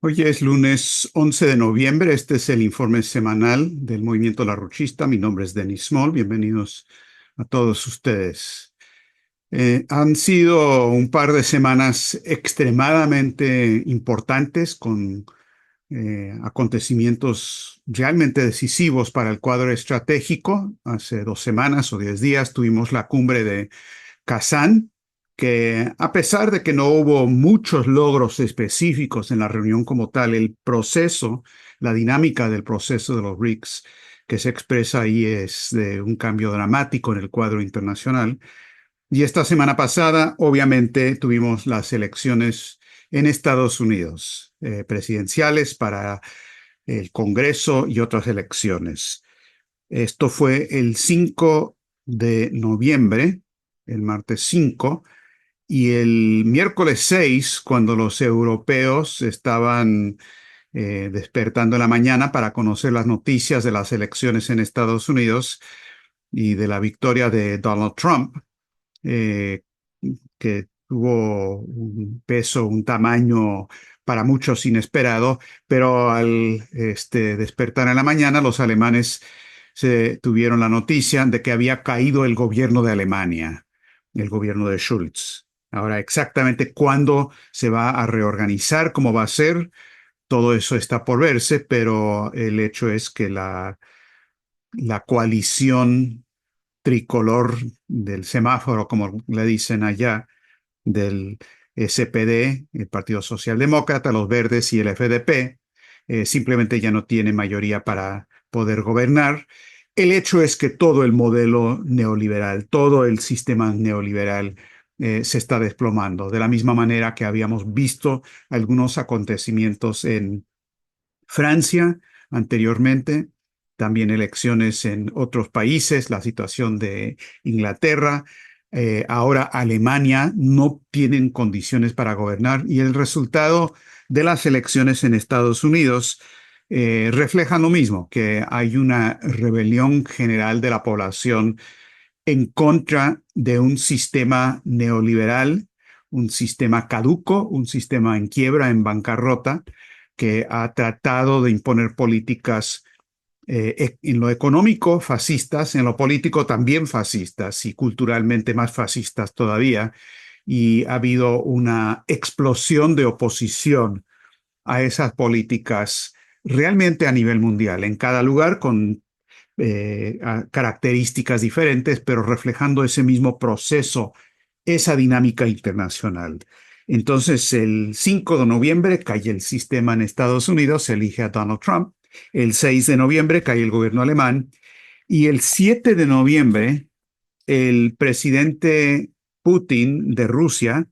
Hoy es lunes 11 de noviembre. Este es el informe semanal del Movimiento Larruchista. Mi nombre es Denis Small. Bienvenidos a todos ustedes. Han sido un par de semanas extremadamente importantes con acontecimientos realmente decisivos para el cuadro estratégico. Hace 2 semanas o 10 días tuvimos la cumbre de Kazán, que a pesar de que no hubo muchos logros específicos en la reunión como tal, el proceso, la dinámica del proceso de los BRICS que se expresa ahí es de un cambio dramático en el cuadro internacional. Y esta semana pasada, obviamente, tuvimos las elecciones en Estados Unidos, presidenciales para el Congreso y otras elecciones. Esto fue el 5 de noviembre, el martes 5, y el miércoles 6, cuando los europeos estaban despertando en la mañana para conocer las noticias de las elecciones en Estados Unidos y de la victoria de Donald Trump, eh, que tuvo un peso, un tamaño para muchos inesperado, pero al despertar en la mañana, los alemanes se tuvieron la noticia de que había caído el gobierno de Alemania, el gobierno de Schulz. Ahora, exactamente cuándo se va a reorganizar, cómo va a ser, todo eso está por verse, pero el hecho es que la coalición tricolor del semáforo, como le dicen allá, del SPD, el Partido Socialdemócrata, los Verdes y el FDP, simplemente ya no tiene mayoría para poder gobernar. El hecho es que todo el modelo neoliberal, todo el sistema neoliberal se está desplomando, de la misma manera que habíamos visto algunos acontecimientos en Francia anteriormente, también elecciones en otros países, la situación de Inglaterra, ahora Alemania no tienen condiciones para gobernar y el resultado de las elecciones en Estados Unidos refleja lo mismo, que hay una rebelión general de la población en contra de un sistema neoliberal, un sistema caduco, un sistema en quiebra, en bancarrota, que ha tratado de imponer políticas en lo económico fascistas, en lo político también fascistas y culturalmente más fascistas todavía. Y ha habido una explosión de oposición a esas políticas realmente a nivel mundial, en cada lugar con características diferentes, pero reflejando ese mismo proceso, esa dinámica internacional. Entonces, el 5 de noviembre cae el sistema en Estados Unidos, se elige a Donald Trump. El 6 de noviembre cae el gobierno alemán. Y el 7 de noviembre, el presidente Putin de Rusia,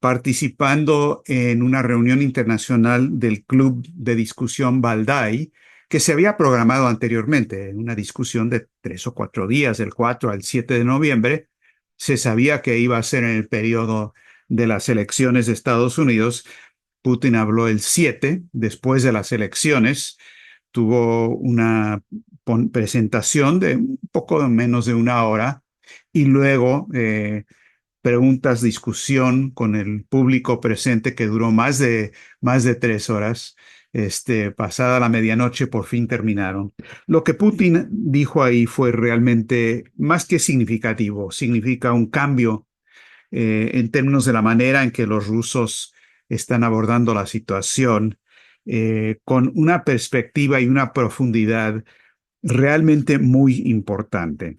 participando en una reunión internacional del Club de Discusión Valdai, que se había programado anteriormente, en una discusión de 3 o 4 días, del 4 al 7 de noviembre. Se sabía que iba a ser en el periodo de las elecciones de Estados Unidos. Putin habló el 7, después de las elecciones, tuvo una presentación de un poco menos de una hora y luego preguntas, discusión con el público presente que duró más de 3 horas. Pasada la medianoche, por fin terminaron. Lo que Putin dijo ahí fue realmente más que significativo. Significa un cambio en términos de la manera en que los rusos están abordando la situación, con una perspectiva y una profundidad realmente muy importante.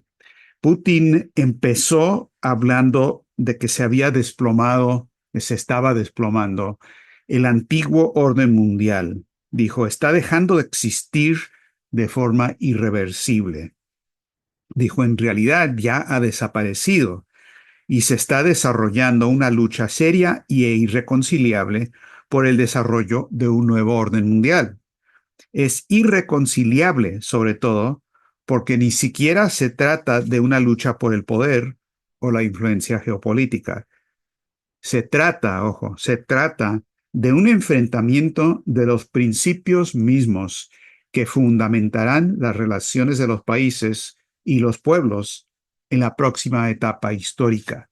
Putin empezó hablando de que se había desplomado, que se estaba desplomando el antiguo orden mundial. Dijo, está dejando de existir de forma irreversible. Dijo, en realidad ya ha desaparecido y se está desarrollando una lucha seria e irreconciliable por el desarrollo de un nuevo orden mundial. Es irreconciliable, sobre todo, porque ni siquiera se trata de una lucha por el poder o la influencia geopolítica. Se trata, ojo, se trata de un enfrentamiento de los principios mismos que fundamentarán las relaciones de los países y los pueblos en la próxima etapa histórica.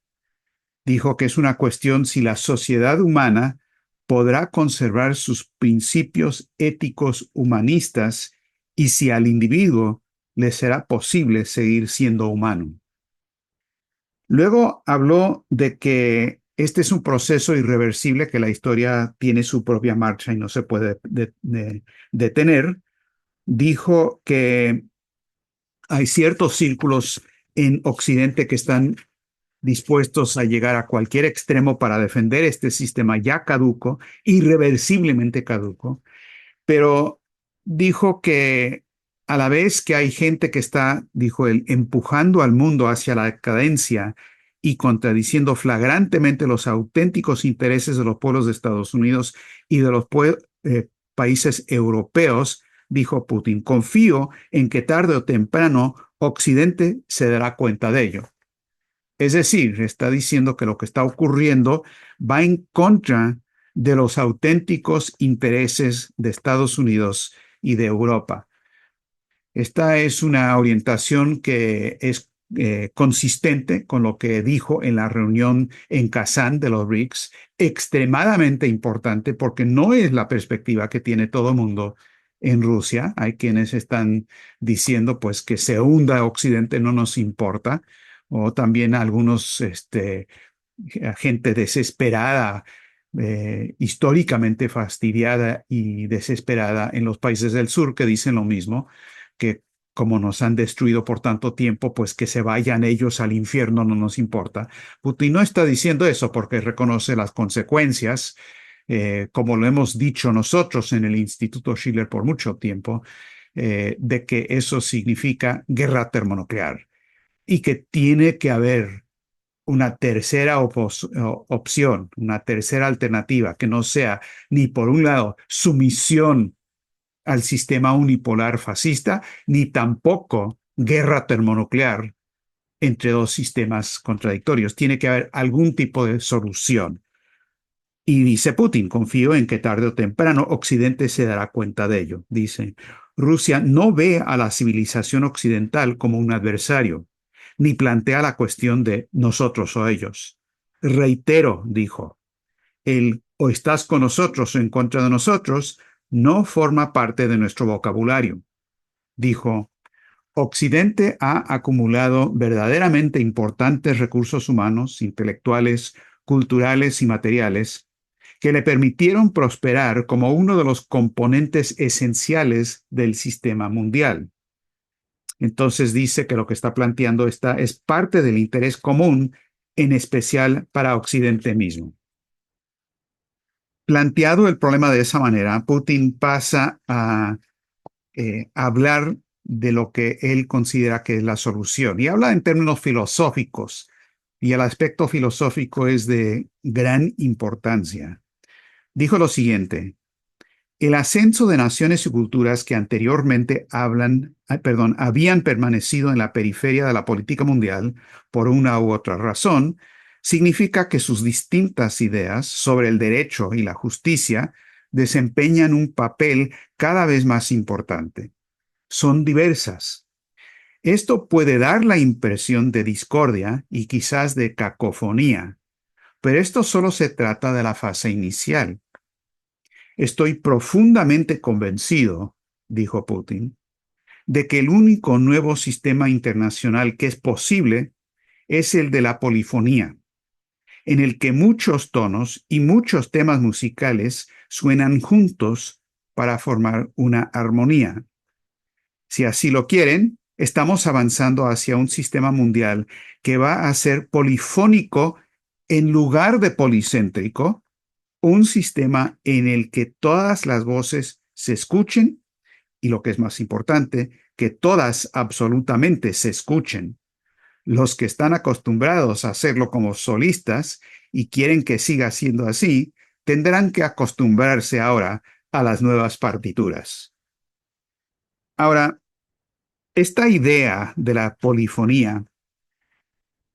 Dijo que es una cuestión si la sociedad humana podrá conservar sus principios éticos humanistas y si al individuo le será posible seguir siendo humano. Luego habló de que este es un proceso irreversible, que la historia tiene su propia marcha y no se puede detener. Dijo que hay ciertos círculos en Occidente que están dispuestos a llegar a cualquier extremo para defender este sistema ya caduco, irreversiblemente caduco, pero dijo que a la vez que hay gente que está, dijo él, empujando al mundo hacia la decadencia y contradiciendo flagrantemente los auténticos intereses de los pueblos de Estados Unidos y de los países europeos, dijo Putin, confío en que tarde o temprano Occidente se dará cuenta de ello. Es decir, está diciendo que lo que está ocurriendo va en contra de los auténticos intereses de Estados Unidos y de Europa. Esta es una orientación que es consistente con lo que dijo en la reunión en Kazán de los BRICS, extremadamente importante porque no es la perspectiva que tiene todo el mundo en Rusia. Hay quienes están diciendo pues que se hunda Occidente, no nos importa, o también algunos gente desesperada, históricamente fastidiada y desesperada en los países del sur que dicen lo mismo, que como nos han destruido por tanto tiempo, pues que se vayan ellos al infierno, no nos importa. Putin no está diciendo eso porque reconoce las consecuencias, como lo hemos dicho nosotros en el Instituto Schiller por mucho tiempo, de que eso significa guerra termonuclear y que tiene que haber una tercera opción, una tercera alternativa, que no sea ni por un lado sumisión al sistema unipolar fascista, ni tampoco guerra termonuclear entre dos sistemas contradictorios. Tiene que haber algún tipo de solución. Y dice Putin, confío en que tarde o temprano Occidente se dará cuenta de ello. Dice, Rusia no ve a la civilización occidental como un adversario, ni plantea la cuestión de nosotros o ellos. Reitero, dijo, el o estás con nosotros o en contra de nosotros no forma parte de nuestro vocabulario. Dijo, Occidente ha acumulado verdaderamente importantes recursos humanos, intelectuales, culturales y materiales que le permitieron prosperar como uno de los componentes esenciales del sistema mundial. Entonces dice que lo que está planteando es parte del interés común, en especial para Occidente mismo. Planteado el problema de esa manera, Putin pasa a hablar de lo que él considera que es la solución y habla en términos filosóficos, y el aspecto filosófico es de gran importancia. Dijo lo siguiente: el ascenso de naciones y culturas que anteriormente habían permanecido en la periferia de la política mundial por una u otra razón, significa que sus distintas ideas sobre el derecho y la justicia desempeñan un papel cada vez más importante. Son diversas. Esto puede dar la impresión de discordia y quizás de cacofonía, pero esto solo se trata de la fase inicial. Estoy profundamente convencido, dijo Putin, de que el único nuevo sistema internacional que es posible es el de la polifonía, en el que muchos tonos y muchos temas musicales suenan juntos para formar una armonía. Si así lo quieren, estamos avanzando hacia un sistema mundial que va a ser polifónico en lugar de policéntrico, un sistema en el que todas las voces se escuchen y, lo que es más importante, que todas absolutamente se escuchen. Los que están acostumbrados a hacerlo como solistas y quieren que siga siendo así, tendrán que acostumbrarse ahora a las nuevas partituras. Ahora, esta idea de la polifonía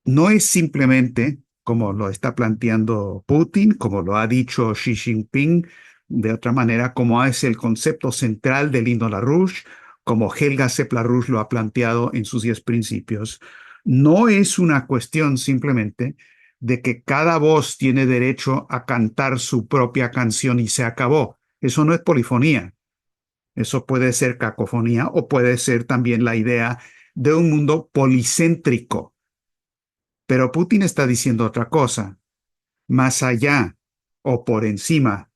no es simplemente, como lo está planteando Putin, como lo ha dicho Xi Jinping, de otra manera, como es el concepto central del himno LaRouche, como Helga Sepp-LaRouche lo ha planteado en sus 10 principios. No es una cuestión simplemente de que cada voz tiene derecho a cantar su propia canción y se acabó. Eso no es polifonía. Eso puede ser cacofonía o puede ser también la idea de un mundo policéntrico. Pero Putin está diciendo otra cosa. Más allá o por encima,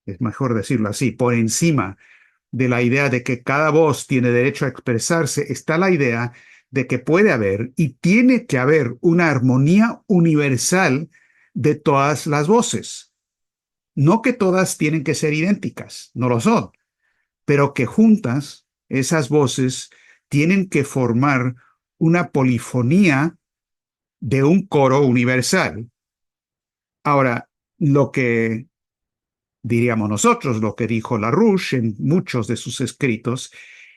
es mejor decirlo así, por encima de la idea de que cada voz tiene derecho a expresarse, está la idea de que puede haber y tiene que haber una armonía universal de todas las voces. No que todas tienen que ser idénticas, no lo son, pero que juntas esas voces tienen que formar una polifonía de un coro universal. Ahora, lo que diríamos nosotros, lo que dijo LaRouche en muchos de sus escritos,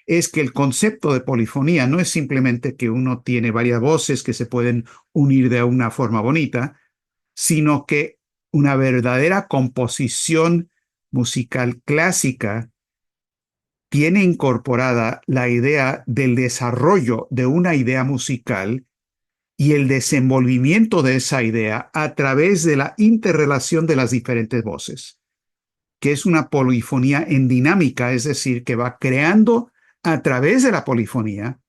es que el concepto de polifonía no es simplemente que uno tiene varias voces que se pueden unir de una forma bonita, sino que una verdadera composición musical clásica tiene incorporada la idea del desarrollo de una idea musical y el desenvolvimiento de esa idea a través de la interrelación de las diferentes voces, que es una polifonía en dinámica, es decir, que va creando a través de la polifonía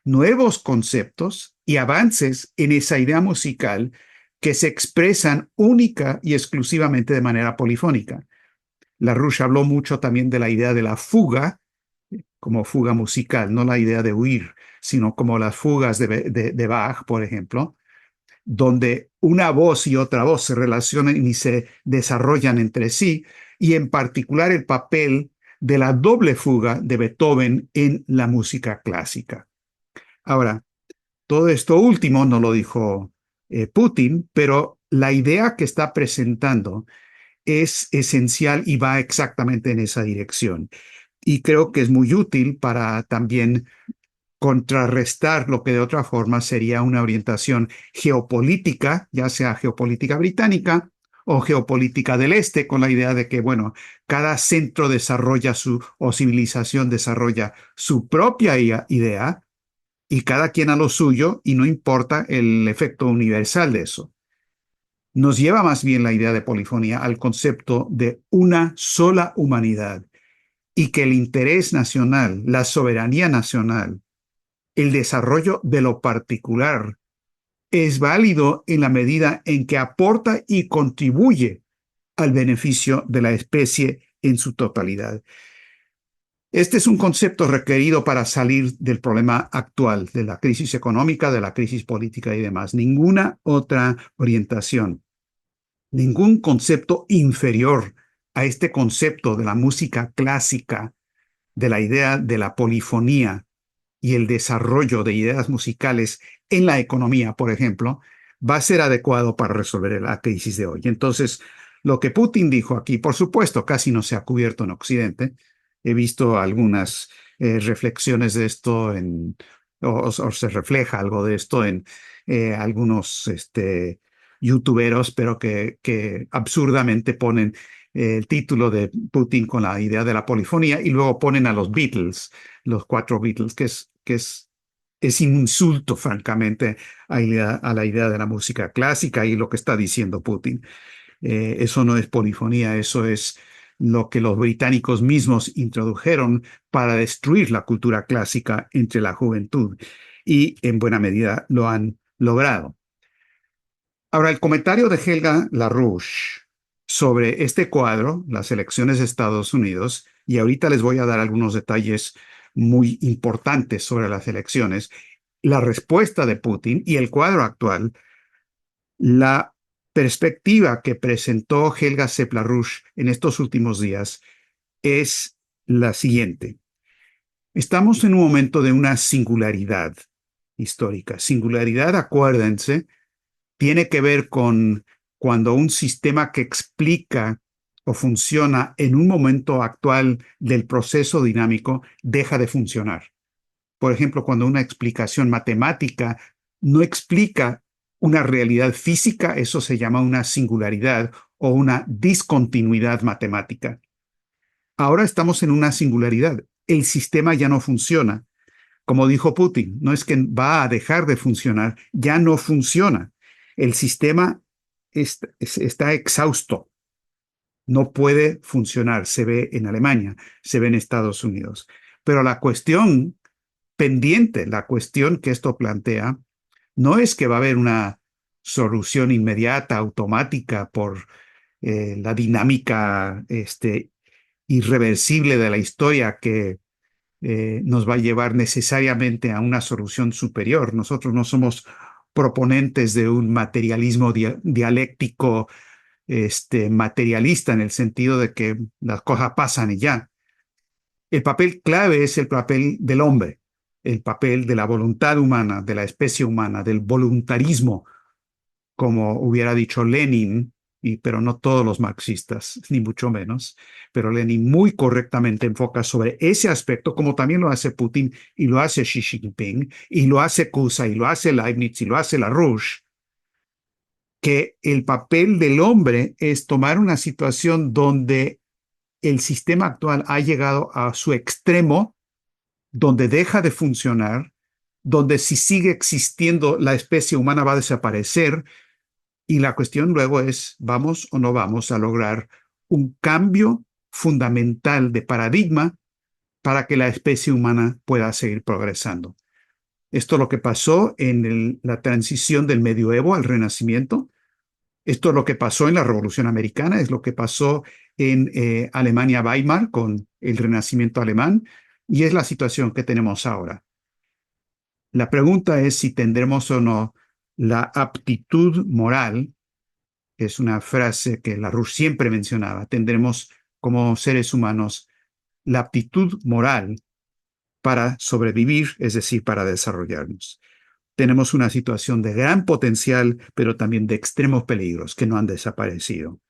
nuevos conceptos y avances en esa idea musical que se expresan única y exclusivamente de manera polifónica. LaRouche habló mucho también de la idea de la fuga, como fuga musical, no la idea de huir, sino como las fugas de Bach, por ejemplo, donde una voz y otra voz se relacionan y se desarrollan entre sí, y en particular el papel de la doble fuga de Beethoven en la música clásica. Ahora, todo esto último no lo dijo Putin, pero la idea que está presentando es esencial y va exactamente en esa dirección. Y creo que es muy útil para también contrarrestar lo que de otra forma sería una orientación geopolítica, ya sea geopolítica británica o geopolítica del este, con la idea de que, bueno, cada centro desarrolla o civilización desarrolla su propia idea y cada quien a lo suyo y no importa el efecto universal de eso. Nos lleva más bien la idea de polifonía al concepto de una sola humanidad y que el interés nacional, la soberanía nacional, el desarrollo de lo particular es válido en la medida en que aporta y contribuye al beneficio de la especie en su totalidad. Este es un concepto requerido para salir del problema actual, de la crisis económica, de la crisis política y demás. Ninguna otra orientación, ningún concepto inferior a este concepto de la música clásica, de la idea de la polifonía, y el desarrollo de ideas musicales en la economía, por ejemplo, va a ser adecuado para resolver la crisis de hoy. Entonces, lo que Putin dijo aquí, por supuesto, casi no se ha cubierto en Occidente. He visto algunas reflexiones de esto o se refleja algo de esto en algunos youtuberos, pero que absurdamente ponen el título de Putin con la idea de la polifonía y luego ponen a los Beatles, los cuatro Beatles, es insulto, francamente, a la idea de la música clásica y lo que está diciendo Putin. Eso no es polifonía, eso es lo que los británicos mismos introdujeron para destruir la cultura clásica entre la juventud y en buena medida lo han logrado. Ahora, el comentario de Helga LaRouche sobre este cuadro, las elecciones de Estados Unidos, y ahorita les voy a dar algunos detalles muy importantes sobre las elecciones, la respuesta de Putin y el cuadro actual, la perspectiva que presentó Helga Sepp-LaRouche en estos últimos días es la siguiente. Estamos en un momento de una singularidad histórica. Singularidad, acuérdense, tiene que ver con cuando un sistema que explica o funciona en un momento actual del proceso dinámico deja de funcionar. Por ejemplo, cuando una explicación matemática no explica una realidad física, eso se llama una singularidad o una discontinuidad matemática. Ahora estamos en una singularidad. El sistema ya no funciona. Como dijo Putin, no es que va a dejar de funcionar, ya no funciona. El sistema está exhausto, no puede funcionar. Se ve en Alemania, se ve en Estados Unidos. Pero la cuestión pendiente, la cuestión que esto plantea, no es que va a haber una solución inmediata, automática, por la dinámica irreversible de la historia que nos va a llevar necesariamente a una solución superior. Nosotros no somos proponentes de un materialismo dialéctico, materialista, en el sentido de que las cosas pasan y ya. El papel clave es el papel del hombre, el papel de la voluntad humana, de la especie humana, del voluntarismo, como hubiera dicho Lenin, pero no todos los marxistas, ni mucho menos. Pero Lenin muy correctamente enfoca sobre ese aspecto, como también lo hace Putin y lo hace Xi Jinping, y lo hace Cusa, y lo hace Leibniz, y lo hace LaRouche, que el papel del hombre es tomar una situación donde el sistema actual ha llegado a su extremo, donde deja de funcionar, donde si sigue existiendo la especie humana va a desaparecer. Y la cuestión luego es, ¿vamos o no vamos a lograr un cambio fundamental de paradigma para que la especie humana pueda seguir progresando? Esto es lo que pasó en la transición del medioevo al renacimiento. Esto es lo que pasó en la Revolución Americana, es lo que pasó en Alemania Weimar con el Renacimiento alemán, y es la situación que tenemos ahora. La pregunta es si tendremos o no la aptitud moral, que es una frase que LaRouche siempre mencionaba, tendremos como seres humanos la aptitud moral para sobrevivir, es decir, para desarrollarnos. Tenemos una situación de gran potencial, pero también de extremos peligros que no han desaparecido.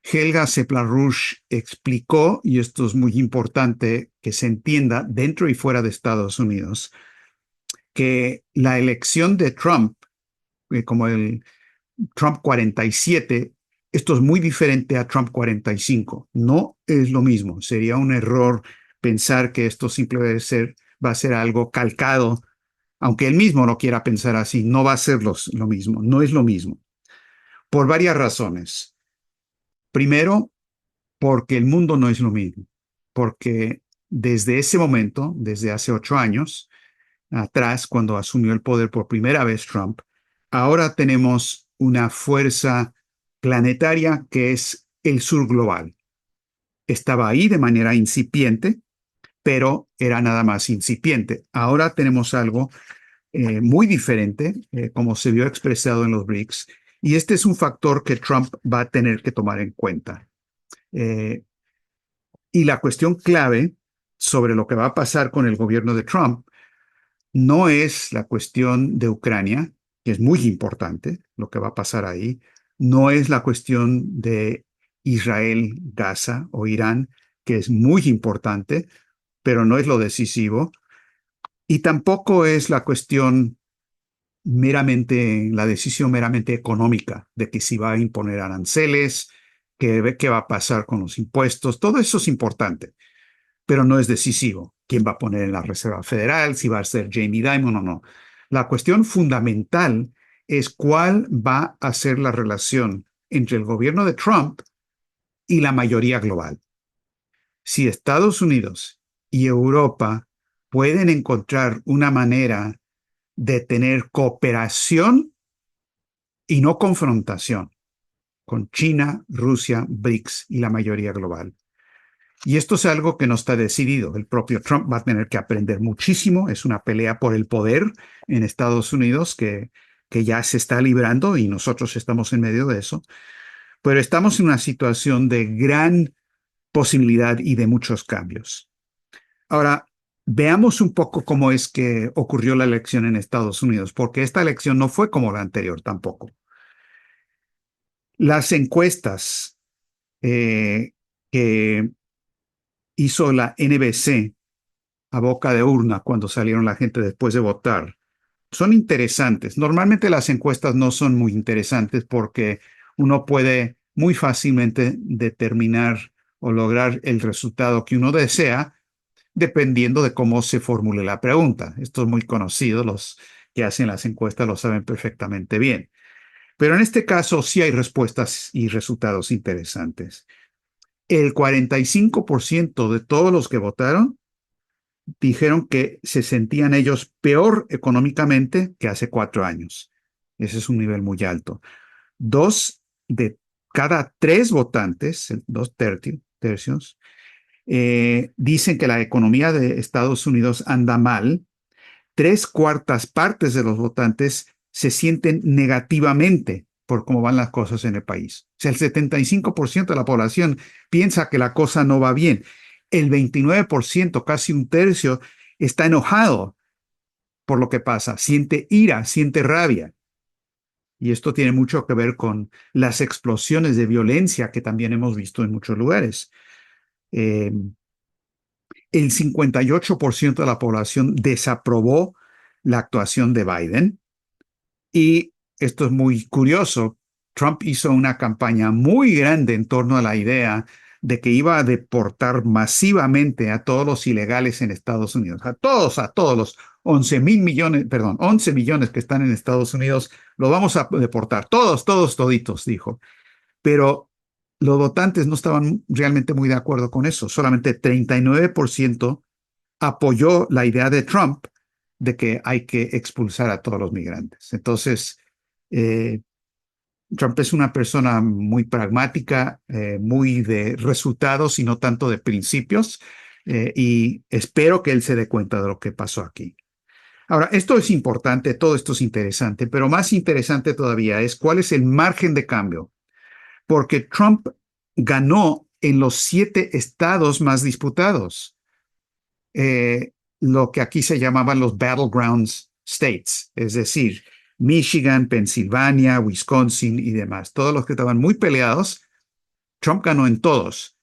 Helga Seplan-Rouge explicó, y esto es muy importante que se entienda dentro y fuera de Estados Unidos, que la elección de Trump, como el Trump 47, esto es muy diferente a Trump 45. No es lo mismo. Sería un error pensar que esto simplemente va a ser algo calcado, aunque él mismo no quiera pensar así. No va a ser lo mismo. No es lo mismo. Por varias razones. Primero, porque el mundo no es lo mismo. Porque desde ese momento, desde hace 8 años atrás, cuando asumió el poder por primera vez Trump, ahora tenemos una fuerza planetaria que es el sur global. Estaba ahí de manera incipiente, pero era nada más incipiente. Ahora tenemos algo muy diferente, como se vio expresado en los BRICS, y este es un factor que Trump va a tener que tomar en cuenta. Y la cuestión clave sobre lo que va a pasar con el gobierno de Trump no es la cuestión de Ucrania, que es muy importante lo que va a pasar ahí, no es la cuestión de Israel, Gaza o Irán, que es muy importante, pero no es lo decisivo, y tampoco es la cuestión meramente, la decisión meramente económica de que si va a imponer aranceles, qué va a pasar con los impuestos, todo eso es importante, pero no es decisivo. ¿Quién va a poner en la Reserva Federal? Si va a ser Jamie Dimon o no. La cuestión fundamental es cuál va a ser la relación entre el gobierno de Trump y la mayoría global. Si Estados Unidos y Europa pueden encontrar una manera de tener cooperación y no confrontación con China, Rusia, BRICS y la mayoría global. Y esto es algo que no está decidido. El propio Trump va a tener que aprender muchísimo. Es una pelea por el poder en Estados Unidos que ya se está librando y nosotros estamos en medio de eso. Pero estamos en una situación de gran posibilidad y de muchos cambios. Ahora, veamos un poco cómo es que ocurrió la elección en Estados Unidos, porque esta elección no fue como la anterior tampoco. Las encuestas que hizo la NBC a boca de urna cuando salieron la gente después de votar son interesantes. Normalmente las encuestas no son muy interesantes porque uno puede muy fácilmente determinar o lograr el resultado que uno desea dependiendo de cómo se formule la pregunta. Esto es muy conocido, los que hacen las encuestas lo saben perfectamente bien. Pero en este caso sí hay respuestas y resultados interesantes. El 45% de todos los que votaron dijeron que se sentían ellos peor económicamente que hace 4 años. Ese es un nivel muy alto. Dos de cada tres votantes, tercios, dicen que la economía de Estados Unidos anda mal. Tres cuartas partes de los votantes se sienten negativamente por cómo van las cosas en el país. O sea, el 75% de la población piensa que la cosa no va bien. El 29%, casi un tercio, está enojado por lo que pasa, siente ira, siente rabia. Y esto tiene mucho que ver con las explosiones de violencia que también hemos visto en muchos lugares. Eh, el 58% de la población desaprobó la actuación de Biden. Y esto es muy curioso. Trump hizo una campaña muy grande en torno a la idea de que iba a deportar masivamente a todos los ilegales en Estados Unidos, a todos los 11 millones que están en Estados Unidos, los vamos a deportar, todos, toditos, dijo. Pero los votantes no estaban realmente muy de acuerdo con eso. Solamente 39% apoyó la idea de Trump de que hay que expulsar a todos los migrantes. Entonces, eh, Trump es una persona muy pragmática, muy de resultados y no tanto de principios, y espero que él se dé cuenta de lo que pasó aquí. Ahora, esto es importante, todo esto es interesante, pero más interesante todavía es cuál es el margen de cambio, porque Trump ganó en los 7 estados más disputados, eh, lo que aquí se llamaban los battlegrounds states, es decir, Michigan, Pensilvania, Wisconsin y demás. Todos los que estaban muy peleados, Trump ganó en todos.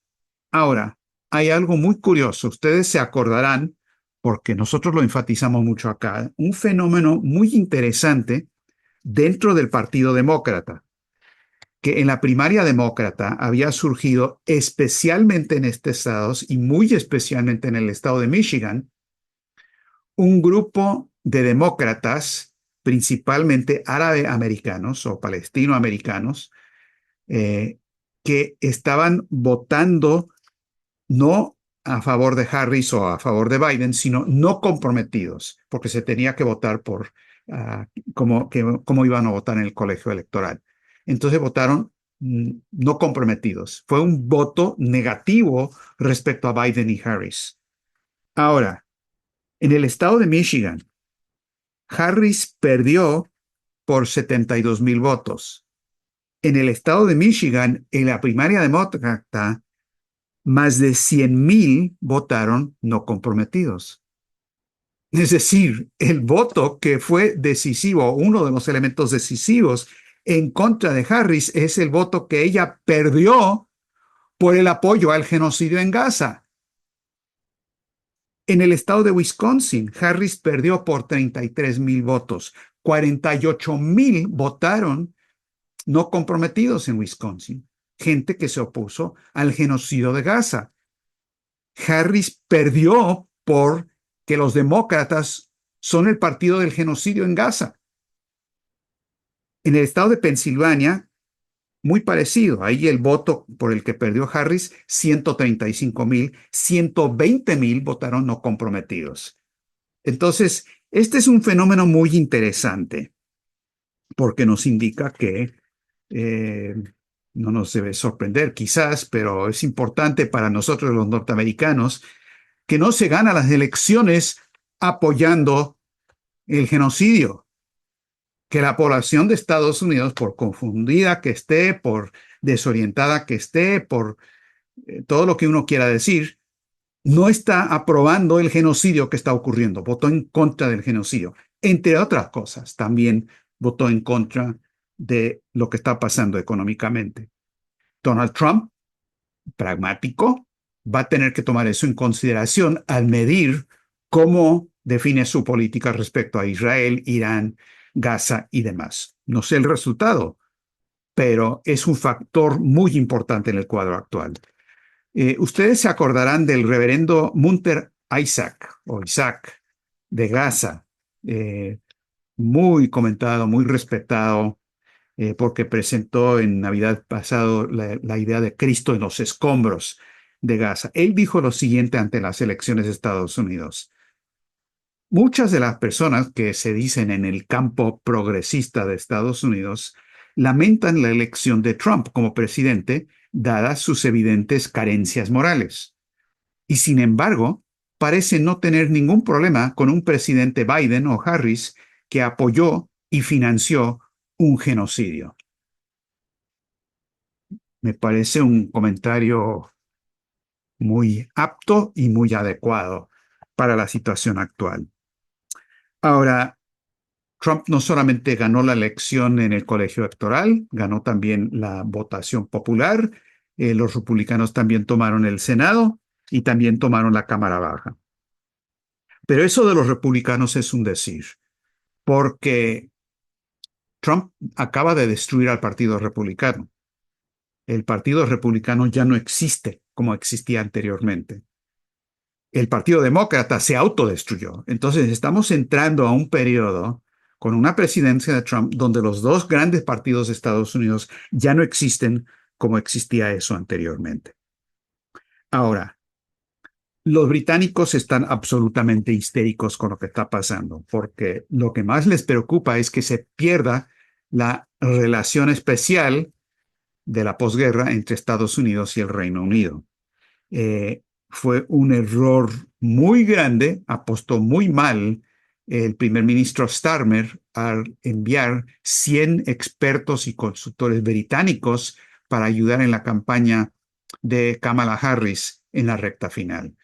Ahora, hay algo muy curioso, ustedes se acordarán, porque nosotros lo enfatizamos mucho acá, un fenómeno muy interesante dentro del Partido Demócrata, que en la primaria demócrata había surgido especialmente en estos estados y muy especialmente en el estado de Michigan, un grupo de demócratas, principalmente árabe americanos o palestino americanos, que estaban votando no a favor de Harris o a favor de Biden, sino no comprometidos, porque se tenía que votar por cómo iban a votar en el colegio electoral. Entonces votaron no comprometidos. Fue un voto negativo respecto a Biden y Harris. Ahora, en el estado de Michigan, Harris perdió por 72,000 votos. En el estado de Michigan, en la primaria demócrata, más de 100,000 votaron no comprometidos. Es decir, el voto que fue decisivo, uno de los elementos decisivos en contra de Harris, es el voto que ella perdió por el apoyo al genocidio en Gaza. En el estado de Wisconsin, Harris perdió por 33,000 votos. 48,000 votaron no comprometidos en Wisconsin, gente que se opuso al genocidio de Gaza. Harris perdió por que los demócratas son el partido del genocidio en Gaza. En el estado de Pensilvania, muy parecido. Ahí el voto por el que perdió Harris, 135,000, 120,000 votaron no comprometidos. Entonces, este es un fenómeno muy interesante porque nos indica que eh, no nos debe sorprender quizás, pero es importante para nosotros los norteamericanos que no se gana las elecciones apoyando el genocidio, que la población de Estados Unidos, por confundida que esté, por desorientada que esté, por todo lo que uno quiera decir, no está aprobando el genocidio que está ocurriendo, votó en contra del genocidio. Entre otras cosas, también votó en contra de lo que está pasando económicamente. Donald Trump, pragmático, va a tener que tomar eso en consideración al medir cómo define su política respecto a Israel, Irán, Gaza y demás. No sé el resultado, pero es un factor muy importante en el cuadro actual. Ustedes se acordarán del reverendo Munter Isaac o Isaac de Gaza, muy comentado, muy respetado, porque presentó en Navidad pasado la idea de Cristo en los escombros de Gaza. Él dijo lo siguiente ante las elecciones de Estados Unidos. Muchas de las personas que se dicen en el campo progresista de Estados Unidos lamentan la elección de Trump como presidente, dadas sus evidentes carencias morales. Y sin embargo, parece no tener ningún problema con un presidente Biden o Harris que apoyó y financió un genocidio. Me parece un comentario muy apto y muy adecuado para la situación actual. Ahora, Trump no solamente ganó la elección en el colegio electoral, ganó también la votación popular. Los republicanos también tomaron el Senado y también tomaron la Cámara Baja. Pero eso de los republicanos es un decir, porque Trump acaba de destruir al Partido Republicano. El Partido Republicano ya no existe como existía anteriormente. El Partido Demócrata se autodestruyó. Entonces estamos entrando a un periodo con una presidencia de Trump donde los dos grandes partidos de Estados Unidos ya no existen como existía eso anteriormente. Ahora, los británicos están absolutamente histéricos con lo que está pasando, porque lo que más les preocupa es que se pierda la relación especial de la posguerra entre Estados Unidos y el Reino Unido. Fue un error muy grande, apostó muy mal el primer ministro Starmer al enviar 100 expertos y consultores británicos para ayudar en la campaña de Kamala Harris en la recta final.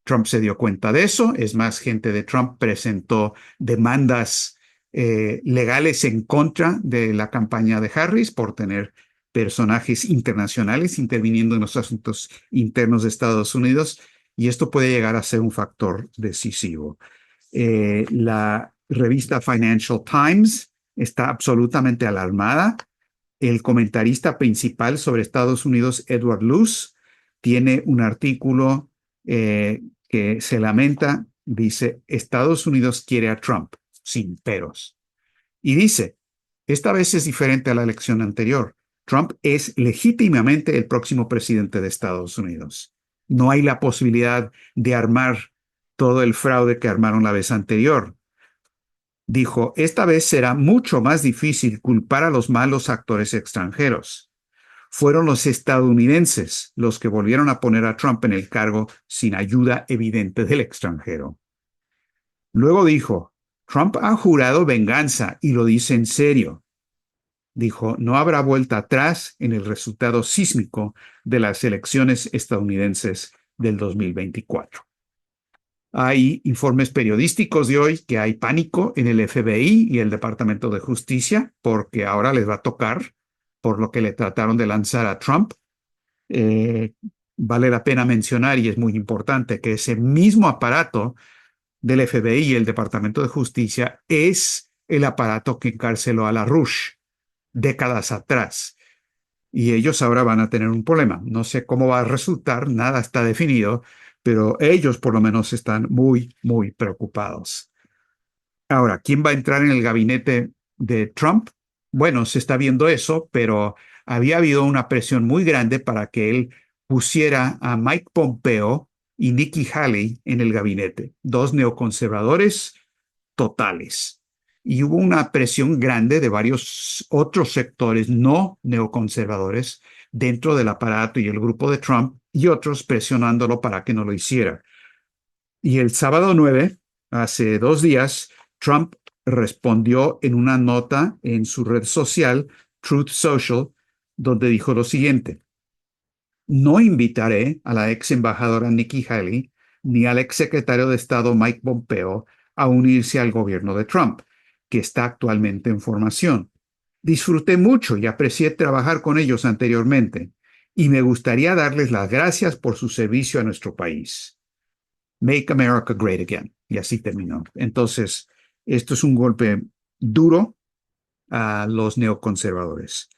Trump se dio cuenta de eso, es más, gente de Trump presentó demandas legales en contra de la campaña de Harris por tener personajes internacionales interviniendo en los asuntos internos de Estados Unidos, y esto puede llegar a ser un factor decisivo. La revista Financial Times está absolutamente alarmada. El comentarista principal sobre Estados Unidos, Edward Luce, tiene un artículo que se lamenta, dice, Estados Unidos quiere a Trump, sin peros. Y dice, esta vez es diferente a la elección anterior. Trump es legítimamente el próximo presidente de Estados Unidos. No hay la posibilidad de armar todo el fraude que armaron la vez anterior. Dijo, esta vez será mucho más difícil culpar a los malos actores extranjeros. Fueron los estadounidenses los que volvieron a poner a Trump en el cargo sin ayuda evidente del extranjero. Luego dijo, Trump ha jurado venganza y lo dice en serio. Dijo, no habrá vuelta atrás en el resultado sísmico de las elecciones estadounidenses del 2024. Hay informes periodísticos de hoy que hay pánico en el FBI y el Departamento de Justicia porque ahora les va a tocar por lo que le trataron de lanzar a Trump. Vale la pena mencionar, y es muy importante, que ese mismo aparato del FBI y el Departamento de Justicia es el aparato que encarceló a LaRouche décadas atrás. Y ellos ahora van a tener un problema. No sé cómo va a resultar, nada está definido, pero ellos por lo menos están muy, muy preocupados. Ahora, ¿quién va a entrar en el gabinete de Trump? Bueno, se está viendo eso, pero había habido una presión muy grande para que él pusiera a Mike Pompeo y Nikki Haley en el gabinete, dos neoconservadores totales. Y hubo una presión grande de varios otros sectores no neoconservadores dentro del aparato y el grupo de Trump y otros presionándolo para que no lo hiciera. Y el sábado 9, hace 2 días, Trump respondió en una nota en su red social, Truth Social, donde dijo lo siguiente: no invitaré a la ex embajadora Nikki Haley ni al ex secretario de Estado Mike Pompeo a unirse al gobierno de Trump, que está actualmente en formación. Disfruté mucho y aprecié trabajar con ellos anteriormente, y me gustaría darles las gracias por su servicio a nuestro país. Make America Great Again. Y así terminó. Entonces, esto es un golpe duro a los neoconservadores.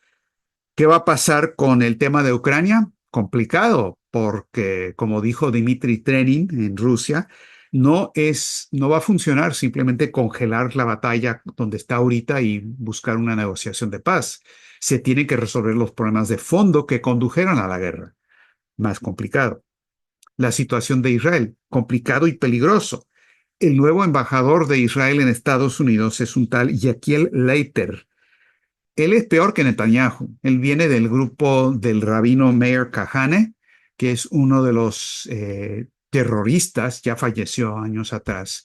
¿Qué va a pasar con el tema de Ucrania? Complicado, porque, como dijo Dmitry Trenin en Rusia, No va a funcionar simplemente congelar la batalla donde está ahorita y buscar una negociación de paz. Se tienen que resolver los problemas de fondo que condujeron a la guerra. Más complicado. La situación de Israel, complicado y peligroso. El nuevo embajador de Israel en Estados Unidos es un tal Yaquiel Leiter. Él es peor que Netanyahu. Él viene del grupo del rabino Meir Kahane, que es uno de los terroristas, ya falleció años atrás,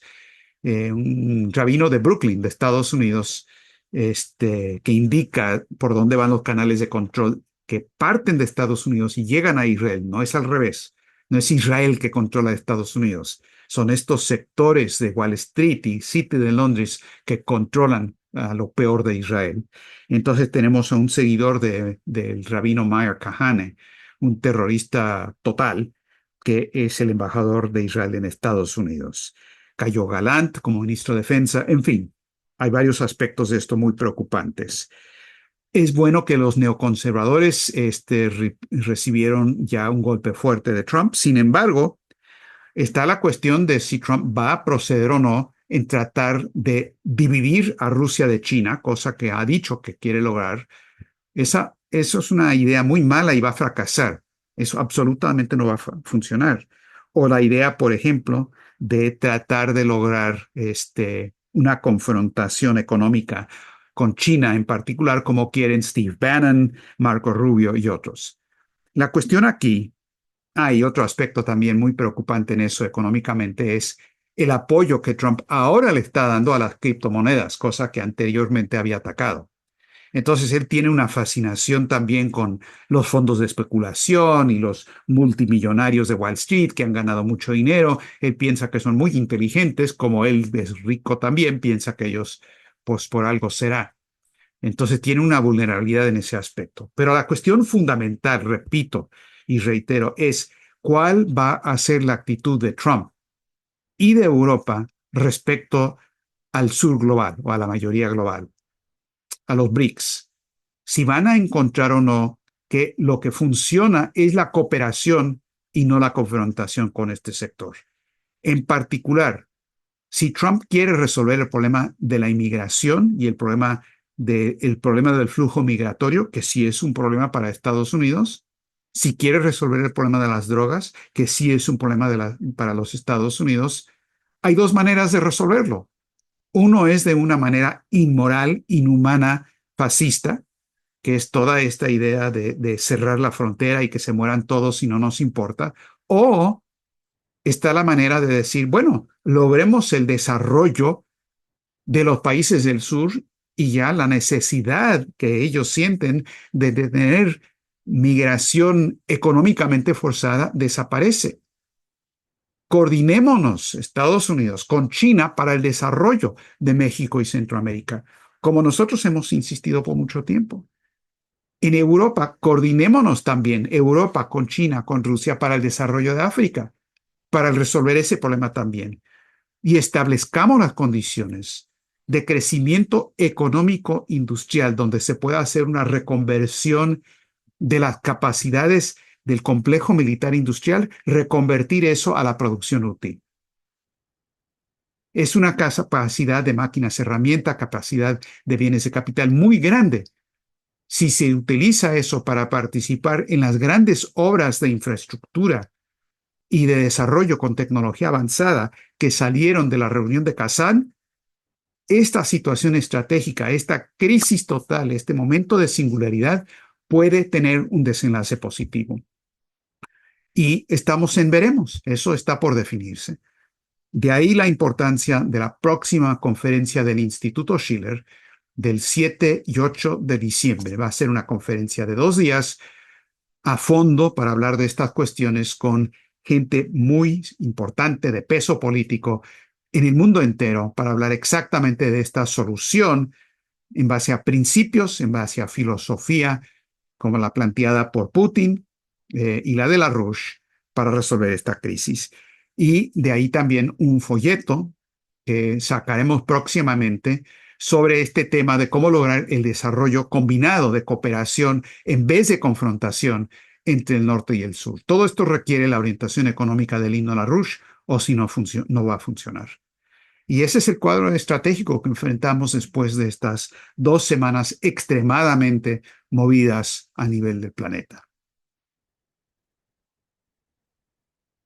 un rabino de Brooklyn, de Estados Unidos, que indica por dónde van los canales de control que parten de Estados Unidos y llegan a Israel. No es al revés. No es Israel que controla Estados Unidos. Son estos sectores de Wall Street y City de Londres que controlan a lo peor de Israel. Entonces tenemos a un seguidor del rabino Meir Kahane, un terrorista total, que es el embajador de Israel en Estados Unidos. Cayó Galant como ministro de Defensa, en fin, hay varios aspectos de esto muy preocupantes. Es bueno que los neoconservadores recibieron ya un golpe fuerte de Trump. Sin embargo, está la cuestión de si Trump va a proceder o no en tratar de dividir a Rusia de China, cosa que ha dicho que quiere lograr. Eso es una idea muy mala y va a fracasar. Eso absolutamente no va a funcionar. O la idea, por ejemplo, de tratar de lograr una confrontación económica con China en particular, como quieren Steve Bannon, Marco Rubio y otros. La cuestión aquí, hay otro aspecto también muy preocupante en eso económicamente, es el apoyo que Trump ahora le está dando a las criptomonedas, cosa que anteriormente había atacado. Entonces él tiene una fascinación también con los fondos de especulación y los multimillonarios de Wall Street que han ganado mucho dinero. Él piensa que son muy inteligentes, como él es rico también, piensa que ellos, pues por algo será. Entonces tiene una vulnerabilidad en ese aspecto. Pero la cuestión fundamental, repito y reitero, es cuál va a ser la actitud de Trump y de Europa respecto al sur global o a la mayoría global, a los BRICS, si van a encontrar o no que lo que funciona es la cooperación y no la confrontación con este sector. En particular, si Trump quiere resolver el problema de la inmigración y el problema del flujo migratorio, que sí es un problema para Estados Unidos, si quiere resolver el problema de las drogas, que sí es un problema para los Estados Unidos, hay dos maneras de resolverlo. Uno es de una manera inmoral, inhumana, fascista, que es toda esta idea de cerrar la frontera y que se mueran todos si no nos importa, o está la manera de decir, bueno, logremos el desarrollo de los países del sur y ya la necesidad que ellos sienten de tener migración económicamente forzada desaparece. Coordinémonos, Estados Unidos, con China para el desarrollo de México y Centroamérica, como nosotros hemos insistido por mucho tiempo. En Europa, coordinémonos también, Europa con China, con Rusia, para el desarrollo de África, para resolver ese problema también. Y establezcamos las condiciones de crecimiento económico industrial, donde se pueda hacer una reconversión de las capacidades del complejo militar industrial, reconvertir eso a la producción útil. Es una capacidad de máquinas, herramientas, capacidad de bienes de capital muy grande. Si se utiliza eso para participar en las grandes obras de infraestructura y de desarrollo con tecnología avanzada que salieron de la reunión de Kazán, esta situación estratégica, esta crisis total, este momento de singularidad puede tener un desenlace positivo. Y estamos en veremos, eso está por definirse. De ahí la importancia de la próxima conferencia del Instituto Schiller del 7 y 8 de diciembre. Va a ser una conferencia de 2 días a fondo para hablar de estas cuestiones con gente muy importante de peso político en el mundo entero para hablar exactamente de esta solución en base a principios, en base a filosofía, como la planteada por Putin y la de LaRouche para resolver esta crisis. Y de ahí también un folleto que sacaremos próximamente sobre este tema de cómo lograr el desarrollo combinado de cooperación en vez de confrontación entre el norte y el sur. Todo esto requiere la orientación económica de Lino LaRouche, o si no va a funcionar. Y ese es el cuadro estratégico que enfrentamos después de estas 2 semanas extremadamente movidas a nivel del planeta.